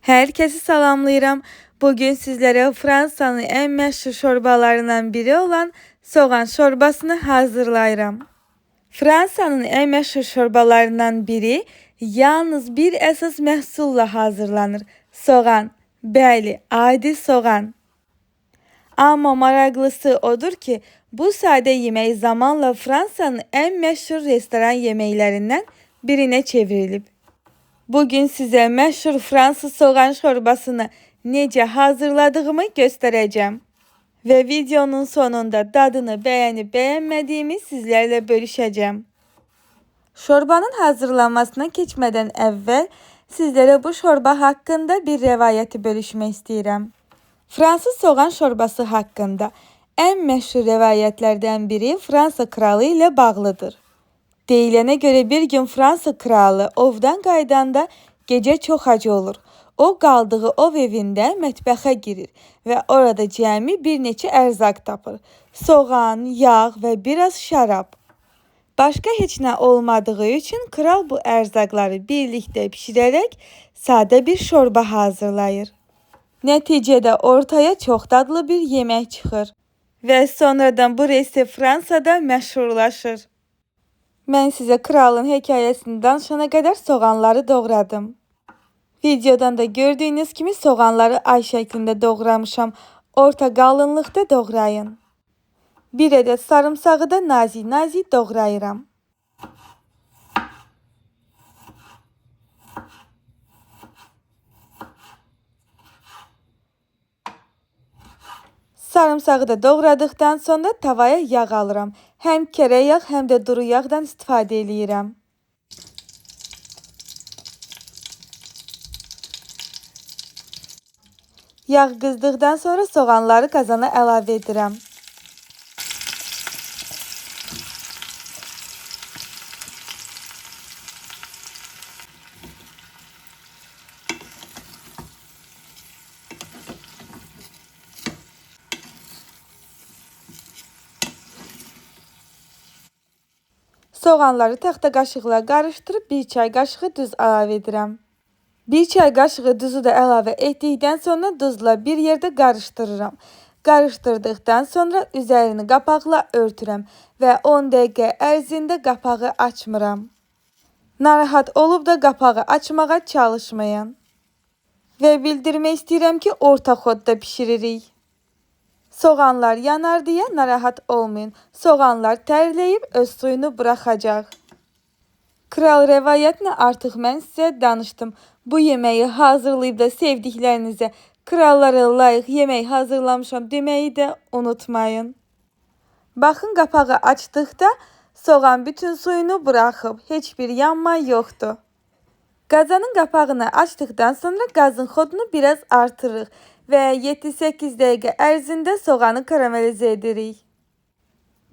Herkesi salamlayıram. Bugün sizlere Fransa'nın en meşhur şorbalarından biri olan soğan şorbasını hazırlayıram. Fransa'nın en meşhur şorbalarından biri yalnız bir əsas məhsulla hazırlanır. Soğan. Bəli, adi soğan. Ama maraqlısı odur ki, bu sade yemək zamanla Fransa'nın en meşhur restoran yemeklerinden birine çevrilib. Bugün size meşhur Fransız soğan şorbasını necə hazırladığımı göstereceğim. Ve videonun sonunda dadını beğenip beğenmediğimi sizlerle bölüşeceğim. Şorbanın hazırlanmasına geçmeden evvel sizlere bu şorba hakkında bir rivayeti bölüşmek istedim. Fransız soğan şorbası hakkında en meşhur rivayetlerden biri Fransa kralı ile bağlıdır. Deyilene göre bir gün Fransa kralı ovdan qaydanda gece çox acı olur. O qaldığı ov evində mətbəxə girir və orada cəmi bir neçə ərzaq tapır. Soğan, yağ və biraz şərab. Başqa heç nə olmadığı üçün kral bu ərzaqları birlikdə pişirərək sadə bir şorba hazırlayır. Nəticədə ortaya çox dadlı bir yemək çıxır və sonradan bu resept Fransada məşhurlaşır. Mən sizə kralın hekayəsini danışana qədər soğanları doğradım. Videodan da gördüyünüz kimi soğanları ay şəklində doğramışam. Orta qalınlıqda doğrayın. Bir ədəd sarımsağı da nazik doğrayıram. Sarımsağı da doğradıktan sonra tavaya yağ alıram. Həm kərə yağ, həm də duru yağdan istifadə edirəm. Yağ qızdıqdan sonra soğanları qazana əlavə edirəm. Soğanları taxta qaşıqla qarışdırıb bir çay qaşığı duz əlavə edirəm. Bir çay qaşığı duzu da əlavə etdikdən sonra duzla bir yerdə qarışdırıram. Qarışdırdıqdan sonra üzərini qapaqla örtürəm və 10 dəqiqə ərzində qapağı açmıram. Narahat olub da qapağı açmağa çalışmayın. Və bildirmək istəyirəm ki, orta xodda bişiririk. Soğanlar yanar deyə narahat olmayın. Soğanlar tərləyib öz suyunu buraxacaq. Kral rəvayətini artıq mən sizə danışdım. Bu yeməyi hazırlayıb da sevdiklərinizə krallara layiq yemək hazırlamışam deməyi də unutmayın. Baxın, qapağı açdıqda soğan bütün suyunu buraxıb. Heç bir yanma yoxdur. Qazanın qapağını açdıqdan sonra qazın xodunu biraz artırırıq və 7-8 dəqiqə ərzində soğanı karamelizə edirik.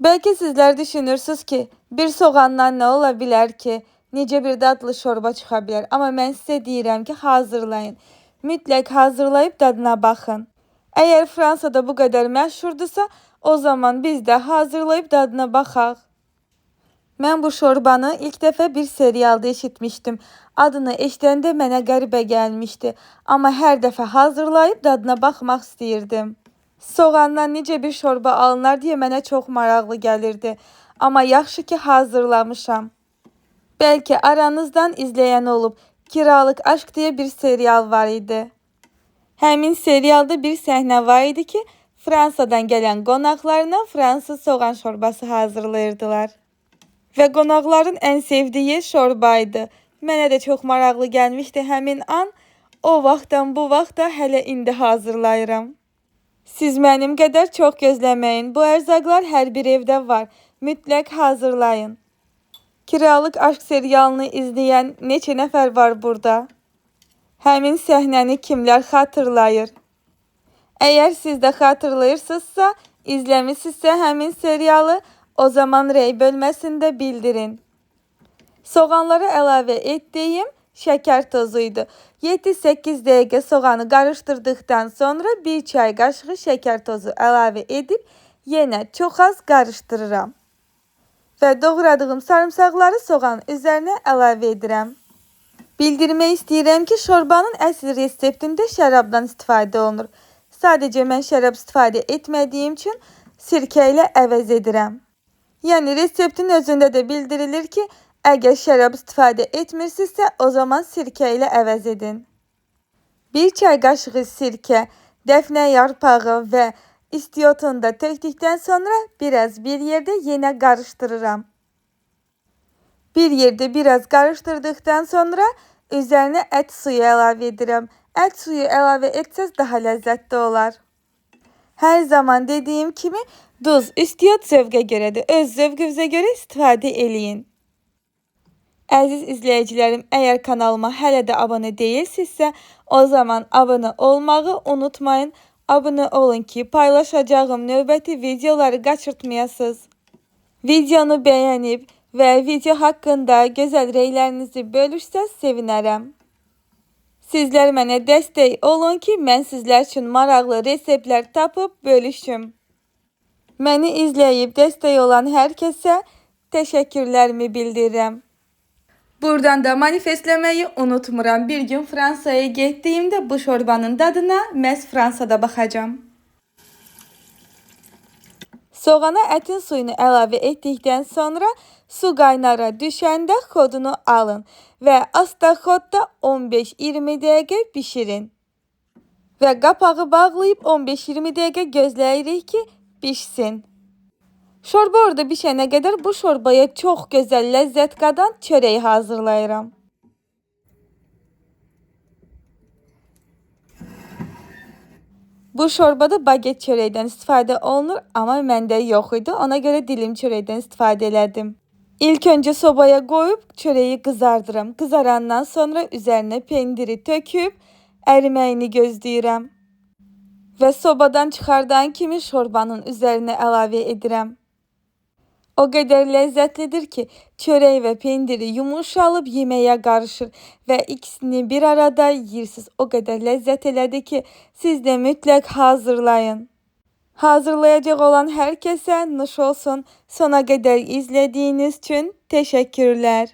Bəlkə sizlər düşünürsünüz ki, bir soğandan nə ola bilər ki, necə bir dadlı şorba çıxa bilər. Amma mən sizə deyirəm ki, hazırlayın. Mütləq hazırlayıb dadına baxın. Əgər Fransada bu qədər məşhurdursa, o zaman biz də hazırlayıb dadına baxaq. Mən bu şorbanı ilk dəfə bir serialda eşitmişdim. Adını eşidəndə mənə qəribə gəlmişdi. Amma hər dəfə hazırlayıb dadına baxmaq istəyirdim. Soğandan necə bir şorba alınır deyə mənə çox maraqlı gəlirdi. Amma yaxşı ki hazırlamışam. Bəlkə aranızdan izləyən olub. Kiralık Aşk deyə bir serial var idi. Həmin serialda bir səhnə var idi ki, Fransadan gələn qonaqlarına Fransız soğan şorbası hazırlayırdılar. Və qonaqların ən sevdiyi şorbaydı. Mənə də çox maraqlı gəlmişdi həmin an. O vaxtdan bu vaxta hələ indi hazırlayıram. Siz mənim qədər çox gözləməyin. Bu ərzaqlar hər bir evdə var. Mütləq hazırlayın. Kiralık Aşk serialını izləyən neçə nəfər var burada? Həmin səhnəni kimlər xatırlayır? Əgər siz də xatırlayırsınızsa, izləmişsinizsə həmin serialı, o zaman rey bölməsində bildirin. Soğanları əlavə etdiyim şəkər tozuydu. 7-8 dəqiqə soğanı qarışdırdıqdan sonra bir çay qaşığı şəkər tozu əlavə edib yenə çox az qarışdırıram. Və doğradığım sarımsaqları soğanın üzərinə əlavə edirəm. Bildirmək istəyirəm ki, şorbanın əsl reseptində şərabdan istifadə olunur. Sadəcə mən şərab istifadə etmədiyim üçün sirkə ilə əvəz edirəm. Yəni reseptin özündə də bildirilir ki, əgər şərab istifadə etmirsinizsə, o zaman sirkə ilə əvəz edin. 1 çay qaşığı sirkə, dəfnə yarpağı və istiotunu da tökdükdən sonra biraz bir yerdə yenə qarışdırıram. Bir yerdə biraz qarışdırdıqdan sonra üzərinə ət suyu əlavə edirəm. Ət suyu əlavə etsəz daha ləzzətli olar. Hər zaman dediyim kimi duz, istiot zövqə görədir. Öz zövqünüzə görə istifadə eləyin. Əziz izləyicilərim, əgər kanalıma hələ də abunə deyilsinizsə, o zaman abunə olmağı unutmayın. Abunə olun ki, paylaşacağım növbəti videoları qaçırtmayasınız. Videonu bəyənib və video haqqında gözəl rəylərinizi bölüşsəz sevinərəm. Sizlər mənə dəstək olun ki, mən sizlər üçün maraqlı reseptlər tapıb bölüşüm. Məni izləyib dəstək olan hər kəsə təşəkkürlərimi bildirirəm. Buradan da manifestləməyi unutmuram. Bir gün Fransaya getdiyimdə bu şorbanın dadına məhz Fransada baxacağam. Soğana ətin suyunu əlavə etdikdən sonra su qaynara düşəndə xodunu alın və asta xodda 15-20 dəqiqə bişirin. Və qapağı bağlayıb 15-20 dəqiqə gözləyirik ki, bişsin. Şorba orada bişənə qədər bu şorbaya çox gözəl ləzzət qadan çörək hazırlayıram. Bu şorbada baget çörəkdən istifadə olunur, amma məndə yox idi. Ona görə dilim çörəkdən istifadə elədim. İlk öncə sobaya qoyub çörəyi qızardıram. Qızarandan sonra üzərinə pendiri töküb əriməyini gözləyirəm. Və sobadan çıxardan kimi şorbanın üzərinə əlavə edirəm. O qədər ləzzətlidir ki, çörək və pendiri yumuşalıb yeməyə qarışır və ikisini bir arada yeyirsiniz. O qədər ləzzət elədi ki, siz də mütləq hazırlayın. Hazırlayacaq olan hər kəsə nuş olsun. Sona qədər izlədiyiniz üçün təşəkkürlər.